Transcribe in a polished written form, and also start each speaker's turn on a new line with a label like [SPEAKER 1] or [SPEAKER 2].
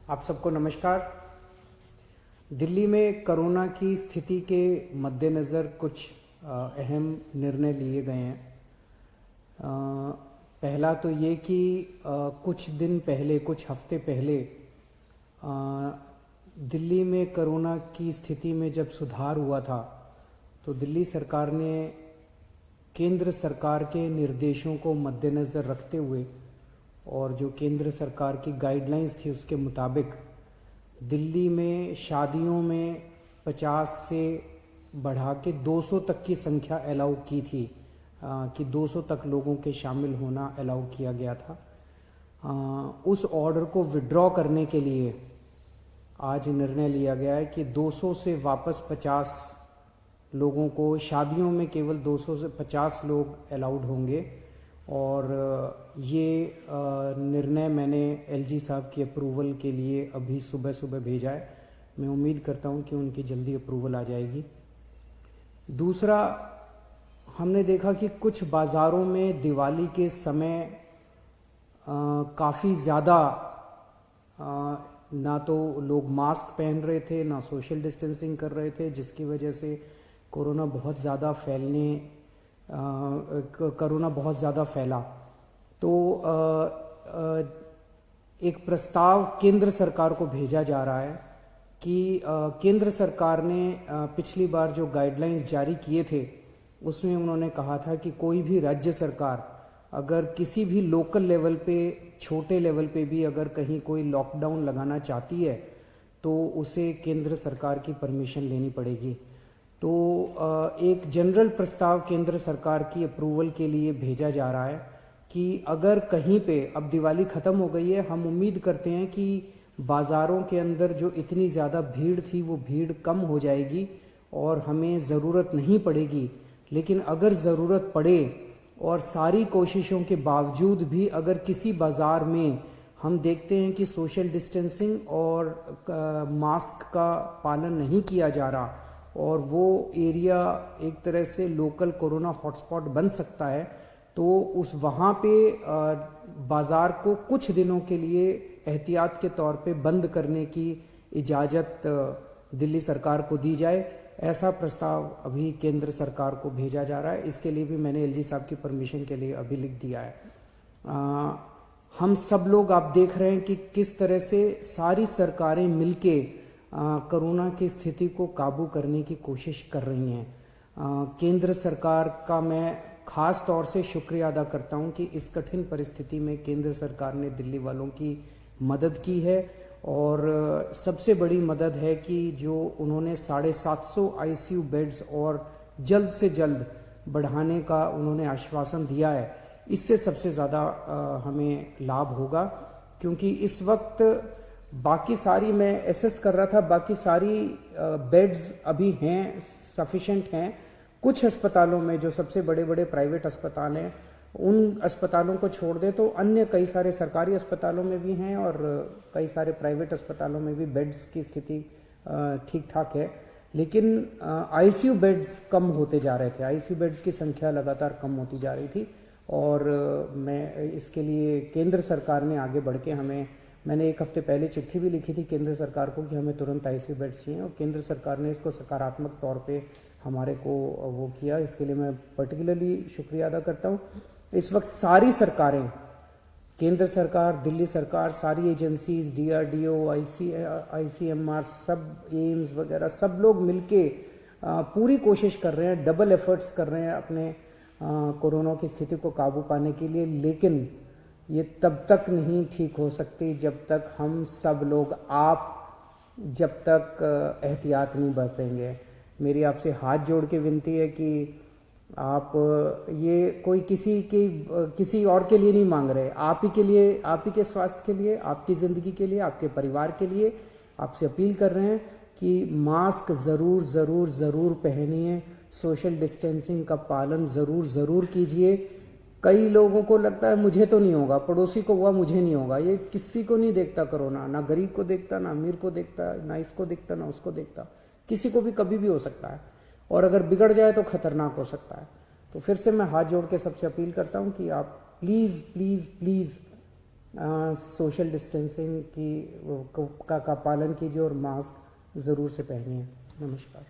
[SPEAKER 1] आप सबको नमस्कार। दिल्ली में कोरोना की स्थिति के मद्देनज़र कुछ अहम निर्णय लिए गए हैं। पहला तो ये कि कुछ दिन पहले, कुछ हफ्ते पहले दिल्ली में कोरोना की स्थिति में जब सुधार हुआ था तो दिल्ली सरकार ने केंद्र सरकार के निर्देशों को मद्देनज़र रखते हुए और जो केंद्र सरकार की गाइडलाइंस थी उसके मुताबिक दिल्ली में शादियों में 50 से बढ़ा के 200 तक की संख्या अलाउ की थी कि 200 तक लोगों के शामिल होना अलाउ किया गया था। उस ऑर्डर को विड्रॉ करने के लिए आज निर्णय लिया गया है कि 200 से वापस 50 लोगों को, शादियों में केवल 200 से 50 लोग अलाउड होंगे। और ये निर्णय मैंने एलजी साहब की अप्रूवल के लिए अभी सुबह सुबह भेजा है। मैं उम्मीद करता हूँ कि उनकी जल्दी अप्रूवल आ जाएगी। दूसरा, हमने देखा कि कुछ बाज़ारों में दिवाली के समय काफ़ी ज़्यादा ना तो लोग मास्क पहन रहे थे, ना सोशल डिस्टेंसिंग कर रहे थे, जिसकी वजह से कोरोना बहुत ज़्यादा फैला। तो एक प्रस्ताव केंद्र सरकार को भेजा जा रहा है कि केंद्र सरकार ने पिछली बार जो गाइडलाइंस जारी किए थे उसमें उन्होंने कहा था कि कोई भी राज्य सरकार अगर किसी भी लोकल लेवल पे, छोटे लेवल पे भी अगर कहीं कोई लॉकडाउन लगाना चाहती है तो उसे केंद्र सरकार की परमिशन लेनी पड़ेगी। तो एक जनरल प्रस्ताव केंद्र सरकार की अप्रूवल के लिए भेजा जा रहा है कि अगर कहीं पे, अब दिवाली ख़त्म हो गई है, हम उम्मीद करते हैं कि बाज़ारों के अंदर जो इतनी ज़्यादा भीड़ थी वो भीड़ कम हो जाएगी और हमें ज़रूरत नहीं पड़ेगी। लेकिन अगर ज़रूरत पड़े और सारी कोशिशों के बावजूद भी अगर किसी बाज़ार में हम देखते हैं कि सोशल डिस्टेंसिंग और मास्क का पालन नहीं किया जा रहा और वो एरिया एक तरह से लोकल कोरोना हॉटस्पॉट बन सकता है, तो उस वहाँ पे बाज़ार को कुछ दिनों के लिए एहतियात के तौर पे बंद करने की इजाज़त दिल्ली सरकार को दी जाए। ऐसा प्रस्ताव अभी केंद्र सरकार को भेजा जा रहा है। इसके लिए भी मैंने एलजी साहब की परमिशन के लिए अभी लिख दिया है। हम सब लोग, आप देख रहे हैं कि किस तरह से सारी सरकारें मिलके कोरोना की स्थिति को काबू करने की कोशिश कर रही हैं। केंद्र सरकार का मैं ख़ास तौर से शुक्रिया अदा करता हूं कि इस कठिन परिस्थिति में केंद्र सरकार ने दिल्ली वालों की मदद की है। और सबसे बड़ी मदद है कि जो उन्होंने 750 आईसीयू बेड्स और जल्द से जल्द बढ़ाने का उन्होंने आश्वासन दिया है। इससे सबसे ज़्यादा हमें लाभ होगा, क्योंकि इस वक्त बाकी सारी, मैं एसेस कर रहा था, बाकी सारी बेड्स अभी हैं, सफिशेंट हैं। कुछ अस्पतालों में, जो सबसे बड़े बड़े प्राइवेट अस्पताल हैं, उन अस्पतालों को छोड़ दे तो अन्य कई सारे सरकारी अस्पतालों में भी हैं और कई सारे प्राइवेट अस्पतालों में भी बेड्स की स्थिति ठीक ठाक है। लेकिन आईसीयू बेड्स कम होते जा रहे थे, आईसीयू बेड्स की संख्या लगातार कम होती जा रही थी। और मैं इसके लिए केंद्र सरकार ने आगे बढ़ के मैंने एक हफ्ते पहले चिट्ठी भी लिखी थी केंद्र सरकार को कि हमें तुरंत आईसीयू बेड्स चाहिए, और केंद्र सरकार ने इसको सकारात्मक तौर पे हमारे को वो किया। इसके लिए मैं पर्टिकुलरली शुक्रिया अदा करता हूँ। इस वक्त सारी सरकारें, केंद्र सरकार, दिल्ली सरकार, सारी एजेंसीज, डीआरडीओ, आईसीएमआर, सब एम्स वगैरह, सब लोग मिलके पूरी कोशिश कर रहे हैं, डबल एफर्ट्स कर रहे हैं अपने कोरोना की स्थिति को काबू पाने के लिए। लेकिन ये तब तक नहीं ठीक हो सकती जब तक हम सब लोग, जब तक एहतियात नहीं बरतेंगे। मेरी आपसे हाथ जोड़ के विनती है कि आप ये कोई किसी और के लिए नहीं मांग रहे, आप ही के लिए, आप ही के स्वास्थ्य के लिए, आपकी ज़िंदगी के लिए, आपके परिवार के लिए आपसे अपील कर रहे हैं कि मास्क ज़रूर ज़रूर ज़रूर पहनिए, सोशल डिस्टेंसिंग का पालन ज़रूर ज़रूर कीजिए। कई लोगों को लगता है मुझे तो नहीं होगा, पड़ोसी को हुआ मुझे नहीं होगा। ये किसी को नहीं देखता कोरोना, ना गरीब को देखता, ना अमीर को देखता, ना इसको देखता, ना उसको देखता। किसी को भी कभी भी हो सकता है, और अगर बिगड़ जाए तो खतरनाक हो सकता है। तो फिर से मैं हाथ जोड़ के सबसे अपील करता हूं कि आप please please please social distancing की का पालन कीजिए और मास्क ज़रूर से पहनिए। नमस्कार।